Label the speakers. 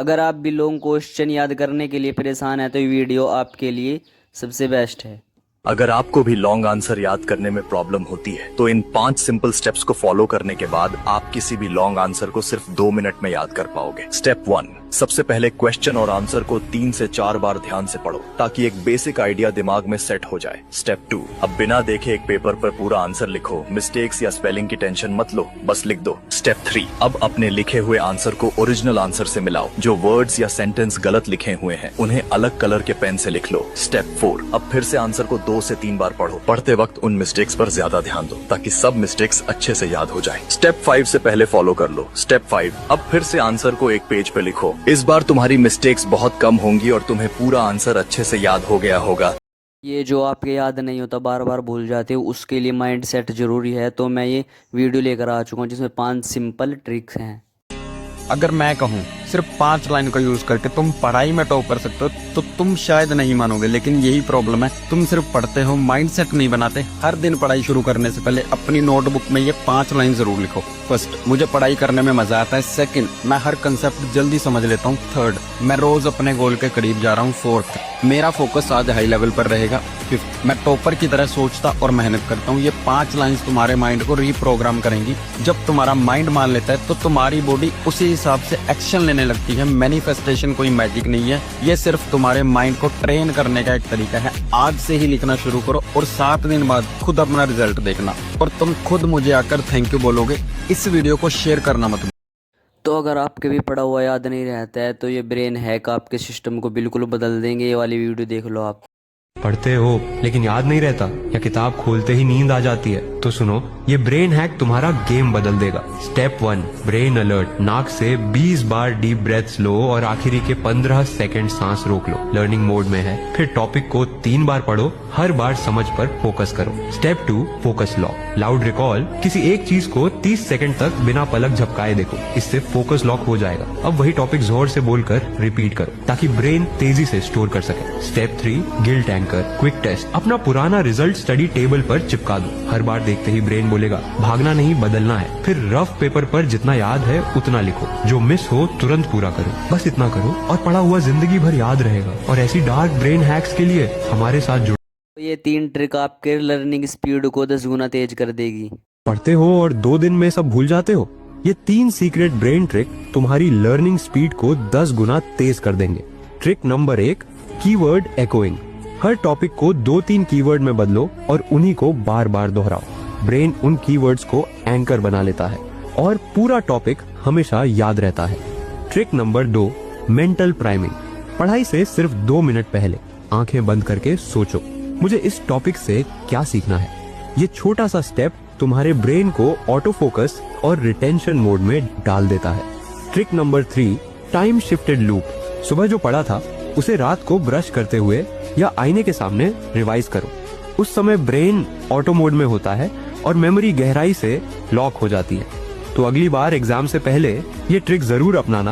Speaker 1: अगर आप भी लॉन्ग क्वेश्चन याद करने के लिए परेशान हैं तो ये वीडियो आपके लिए सबसे बेस्ट है।
Speaker 2: अगर आपको भी लॉन्ग आंसर याद करने में प्रॉब्लम होती है तो इन 5 सिंपल स्टेप्स को फॉलो करने के बाद आप किसी भी लॉन्ग आंसर को सिर्फ 2 मिनट में याद कर पाओगे। स्टेप 1, सबसे पहले क्वेश्चन और आंसर को 3 से 4 बार ध्यान से पढ़ो ताकि एक बेसिक आइडिया दिमाग में सेट हो जाए। स्टेप 2, अब बिना देखे एक पेपर पर पूरा आंसर लिखो। मिस्टेक्स या स्पेलिंग की टेंशन मत लो, बस लिख दो। स्टेप 3, अब अपने लिखे हुए आंसर को ओरिजिनल आंसर से मिलाओ। जो वर्ड्स या सेंटेंस गलत लिखे हुए हैं उन्हें अलग कलर के पेन से लिख लो। स्टेप 4, अब फिर से आंसर को 2 से 3 बार पढ़ो। पढ़ते वक्त उन मिस्टेक्स पर ज्यादा ध्यान दो ताकि सब मिस्टेक्स अच्छे से याद हो जाए। स्टेप 5 से पहले फॉलो कर लो। स्टेप 5, अब फिर से आंसर को एक पेज पे लिखो। इस बार तुम्हारी मिस्टेक्स बहुत कम होंगी और तुम्हें पूरा आंसर अच्छे से याद हो गया होगा।
Speaker 1: ये जो आपके याद नहीं होता, बार बार भूल जाते हो, उसके लिए माइंड सेट जरूरी है। तो मैं ये वीडियो लेकर आ चुका हूँ जिसमें 5 सिंपल ट्रिक्स हैं।
Speaker 3: अगर मैं कहूँ सिर्फ 5 लाइन का यूज करके तुम पढ़ाई में टॉप कर सकते हो तो तुम शायद नहीं मानोगे, लेकिन यही प्रॉब्लम है, तुम सिर्फ पढ़ते हो, माइंडसेट नहीं बनाते। हर दिन पढ़ाई शुरू करने से पहले अपनी नोटबुक में ये 5 लाइन जरूर लिखो। फर्स्ट, मुझे पढ़ाई करने में मजा आता है। सेकंड, मैं हर कंसेप्ट जल्दी समझ लेता हूँ। थर्ड, मैं रोज अपने गोल के करीब जा रहा हूँ। फोर्थ, मेरा फोकस आज हाई लेवल पर रहेगा। फिफ्थ, मैं टॉपर की तरह सोचता और मेहनत करता हूँ। ये 5 लाइंस तुम्हारे माइंड को रीप्रोग्राम करेंगी। जब तुम्हारा माइंड मान लेता है तो तुम्हारी बॉडी उसी हिसाब से एक्शन लेने लगती है। मैनिफेस्टेशन कोई मैजिक नहीं है, ये सिर्फ तुम्हारे माइंड को ट्रेन करने का एक तरीका है। आज से ही लिखना शुरू करो और 7 दिन बाद खुद अपना रिजल्ट देखना और तुम खुद मुझे आकर थैंक यू बोलोगे। इस वीडियो को शेयर करना मत।
Speaker 1: तो अगर आपके भी पढ़ा हुआ याद नहीं रहता है तो ये ब्रेन हैक आपके सिस्टम को बिल्कुल बदल देंगे। ये वाली वीडियो देख लो आप।
Speaker 4: पढ़ते हो लेकिन याद नहीं रहता या किताब खोलते ही नींद आ जाती है तो सुनो, ये ब्रेन हैक तुम्हारा गेम बदल देगा। Step 1, brain alert. नाक से 20 बार डीप ब्रेथ्स लो और आखिरी के 15 सेकंड सांस रोक लो। लर्निंग मोड में है। फिर टॉपिक को 3 बार पढ़ो, हर बार समझ पर फोकस करो। Step 2, focus lock. Loud recall. किसी एक चीज को 30 सेकंड तक बिना पलक झपकाए देखो, इससे फोकस लॉक हो जाएगा। अब वही टॉपिक जोर से बोलकर रिपीट करो ताकि ब्रेन तेजी से स्टोर कर सके। Step 3, guilt anchor. Quick test. अपना पुराना रिजल्ट स्टडी टेबल पर चिपका दो। हर बार देखते ही ब्रेन बोलेगा भागना नहीं बदलना है। फिर रफ पेपर पर जितना याद है उतना लिखो, जो मिस हो तुरंत पूरा करो। बस इतना करो और पढ़ा हुआ जिंदगी भर याद रहेगा। और ऐसी डार्क ब्रेन हैक्स के लिए हमारे साथ जुड़ो।
Speaker 1: ये 3 ट्रिक आपके लर्निंग स्पीड को 10 गुना तेज कर देगी।
Speaker 4: पढ़ते हो और 2 दिन में सब भूल जाते हो? ये 3 सीक्रेट ब्रेन ट्रिक तुम्हारी लर्निंग स्पीड को 10 गुना तेज कर देंगे। Trick number 1, keyword echoing. हर टॉपिक को 2-3 कीवर्ड में बदलो और उन्हीं को बार बार दोहराओ। ब्रेन उन कीवर्ड्स को एंकर बना लेता है और पूरा टॉपिक हमेशा याद रहता है। Trick number 2, mental priming. पढ़ाई से सिर्फ 2 मिनट पहले आंखें बंद करके सोचो, मुझे इस टॉपिक से क्या सीखना है। ये छोटा सा स्टेप तुम्हारे ब्रेन को ऑटो फोकस और रिटेंशन मोड में डाल देता है। Trick number 3, time shifted loop. सुबह जो पढ़ा था उसे रात को ब्रश करते हुए या आईने के सामने रिवाइज करो। उस समय ब्रेन ऑटो मोड में होता है और मेमोरी गहराई से लॉक हो जाती है। तो अगली बार एग्जाम से पहले ये ट्रिक जरूर अपनाना।